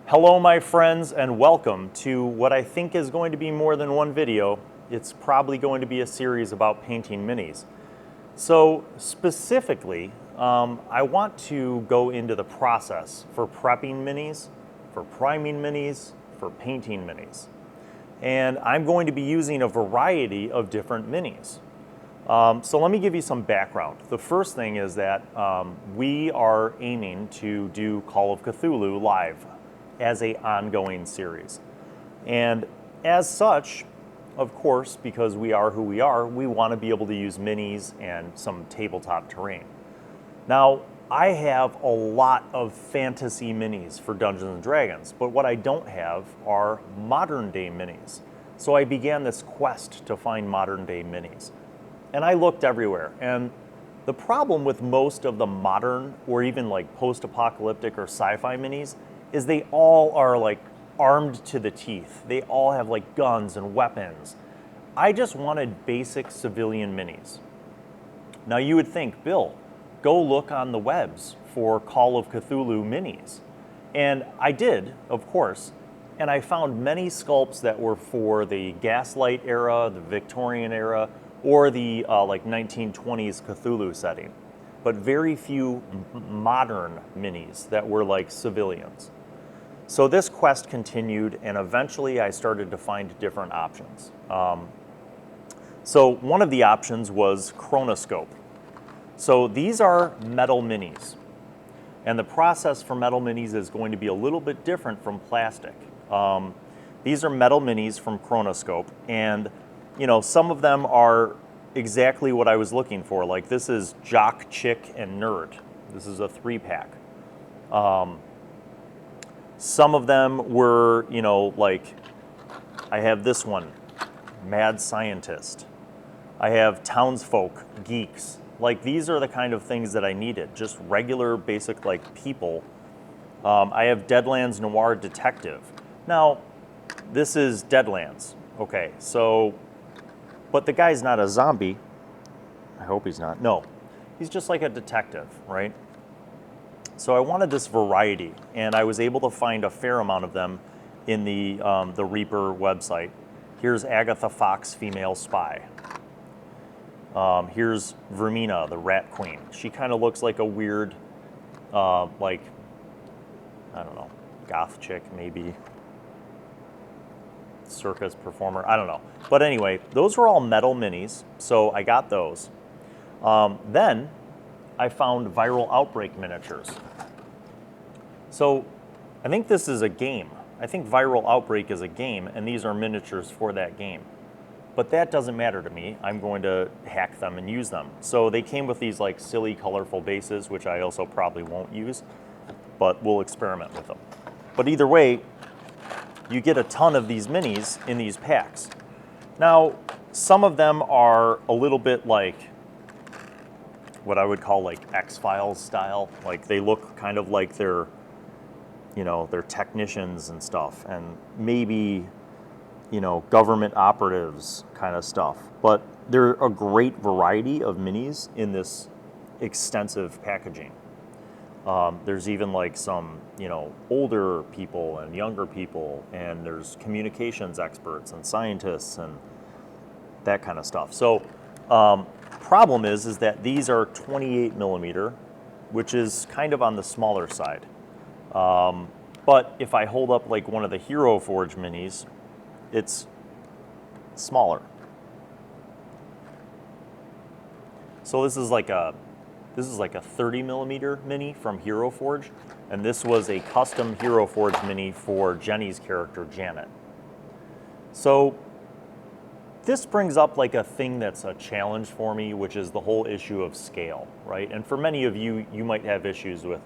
Hello my friends and welcome to what I think is going to be more than one video. It's probably going to be a series about painting minis. So specifically, I want to go into the process for prepping minis, for priming minis, for painting minis. And I'm going to be using a variety of different minis. So let me give you some background. The first thing is that we are aiming to do Call of Cthulhu live as an ongoing series. And as such, of course, because we are who we are, we want to be able to use minis and some tabletop terrain. Now, I have a lot of fantasy minis for Dungeons & Dragons, but what I don't have are modern day minis. So I began this quest to find modern day minis. And I looked everywhere, and the problem with most of the modern or even like post-apocalyptic or sci-fi minis is they all are like armed to the teeth. They all have like guns and weapons. I just wanted basic civilian minis. Now you would think, Bill, go look on the webs for Call of Cthulhu minis. And I did, of course, and I found many sculpts that were for the Gaslight era, the Victorian era, or the like 1920s Cthulhu setting, but very few modern minis that were like civilians. So this quest continued, and eventually I started to find different options. So one of the options was Chronoscope. So these are metal minis, and the process for metal minis is going to be a little bit different from plastic. These are metal minis from Chronoscope, and you know, some of them are exactly what I was looking for. Like this is Jock, Chick, and Nerd. This is a 3-pack. Some of them were, you know, like I have this one, Mad Scientist. I have Townsfolk, Geeks. Like these are the kind of things that I needed, just regular basic like people. I have Deadlands Noir Detective. Now, this is Deadlands. Okay, so, but the guy's not a zombie. I hope he's not. No, he's just like a detective, right? So I wanted this variety, and I was able to find a fair amount of them in the Reaper website. Here's Agatha Fox, female spy. Here's Vermina, the rat queen. She kind of looks like a weird, like, I don't know, goth chick maybe. Circus performer, I don't know. But anyway, those were all metal minis, so I got those. Then I found Viral Outbreak miniatures. So I think this is a game. I think Viral Outbreak is a game, and these are miniatures for that game. But that doesn't matter to me. I'm going to hack them and use them. So they came with these like silly, colorful bases, which I also probably won't use, but we'll experiment with them. But either way, you get a ton of these minis in these packs. Now, some of them are a little bit like what I would call like X-Files style. Like they look kind of like they're, you know, they're technicians and stuff, and maybe, you know, government operatives kind of stuff. But there are a great variety of minis in this extensive packaging. There's even like some, you know, older people and younger people, and there's communications experts and scientists and that kind of stuff. So problem is that these are 28 millimeter, which is kind of on the smaller side. But if I hold up like one of the Heroforge minis, it's smaller. So this is like a 30 millimeter mini from Heroforge, and this was a custom Heroforge mini for Jenny's character, Janet. So this brings up like a thing that's a challenge for me, which is the whole issue of scale, right? And for many of you, you might have issues with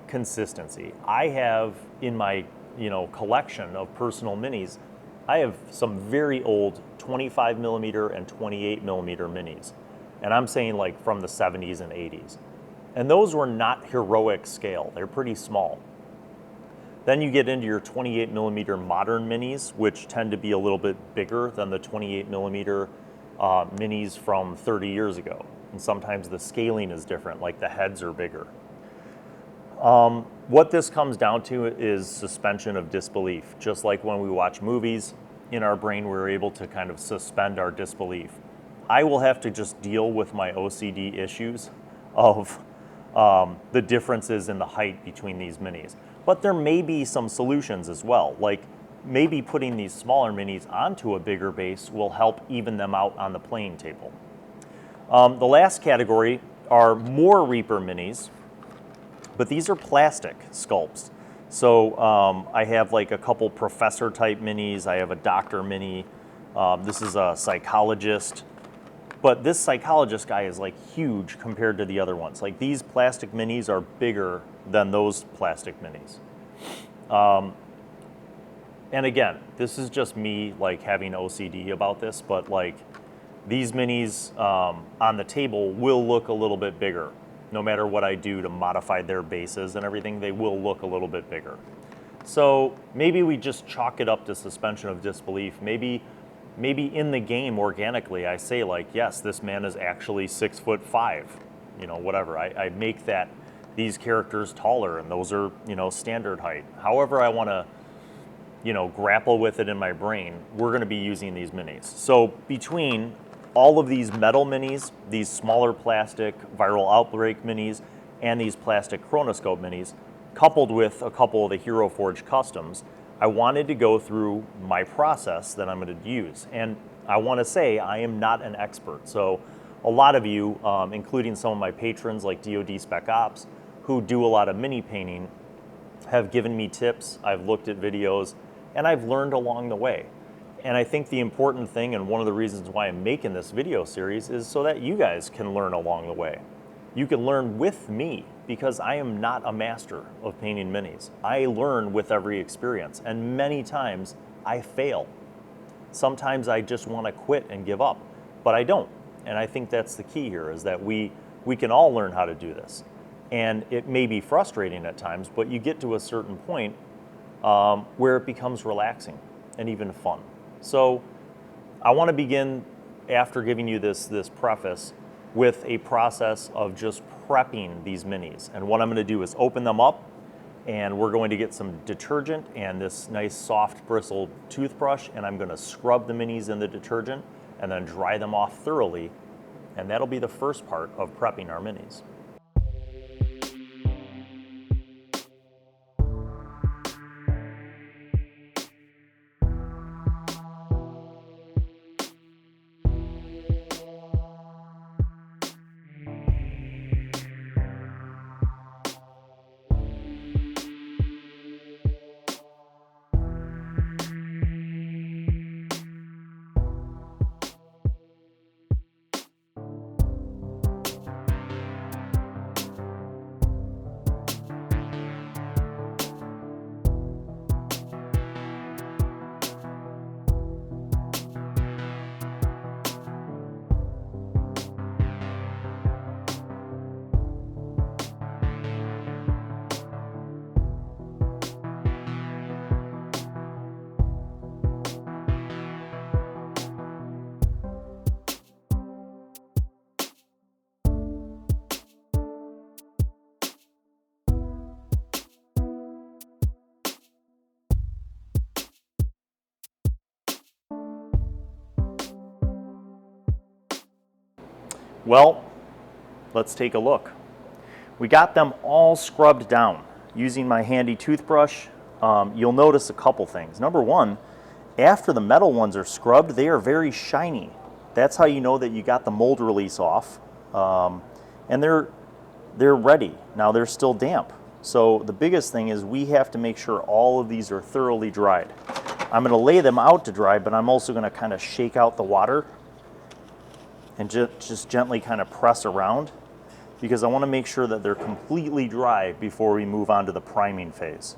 consistency. I have in my, you know, collection of personal minis, I have some very old 25 millimeter and 28 millimeter minis. And I'm saying like from the 70s and 80s. And those were not heroic scale. They're pretty small. Then you get into your 28 millimeter modern minis, which tend to be a little bit bigger than the 28 millimeter minis from 30 years ago. And sometimes the scaling is different, like the heads are bigger. What this comes down to is suspension of disbelief. Just like when we watch movies, in our brain we're able to kind of suspend our disbelief. I will have to just deal with my OCD issues of the differences in the height between these minis. But there may be some solutions as well, like maybe putting these smaller minis onto a bigger base will help even them out on the playing table. The last category are more Reaper minis, but these are plastic sculpts. So I have like a couple professor type minis. I have a doctor mini. This is a psychologist. But this psychologist guy is like huge compared to the other ones. Like these plastic minis are bigger than those plastic minis. And again, this is just me like having OCD about this, but like these minis on the table will look a little bit bigger. No matter what I do to modify their bases and everything, they will look a little bit bigger. So maybe we just chalk it up to suspension of disbelief. Maybe in the game organically I say like, yes, this man is actually 6'5", you know, whatever. I make that these characters taller and those are, you know, standard height. However I want to, you know, grapple with it in my brain, we're going to be using these minis. So between all of these metal minis, these smaller plastic Viral Outbreak minis, and these plastic Chronoscope minis, coupled with a couple of the HeroForge customs, I wanted to go through my process that I'm going to use. And I want to say I am not an expert. So a lot of you, including some of my patrons like DoD Spec Ops, who do a lot of mini painting, have given me tips, I've looked at videos, and I've learned along the way. And I think the important thing, and one of the reasons why I'm making this video series, is so that you guys can learn along the way. You can learn with me, because I am not a master of painting minis. I learn with every experience, and many times I fail. Sometimes I just want to quit and give up, but I don't. And I think that's the key here, is that we can all learn how to do this. And it may be frustrating at times, but you get to a certain point where it becomes relaxing and even fun. So I want to begin, after giving you this preface, with a process of just prepping these minis. And what I'm going to do is open them up, and we're going to get some detergent and this nice soft bristled toothbrush, and I'm going to scrub the minis in the detergent and then dry them off thoroughly. And that'll be the first part of prepping our minis. Well, let's take a look. We got them all scrubbed down using my handy toothbrush. You'll notice a couple things. Number one, after the metal ones are scrubbed, they are very shiny. That's how you know that you got the mold release off. And they're ready. Now they're still damp. So the biggest thing is we have to make sure all of these are thoroughly dried. I'm going to lay them out to dry, but I'm also going to kind of shake out the water and just gently kind of press around, because I want to make sure that they're completely dry before we move on to the priming phase.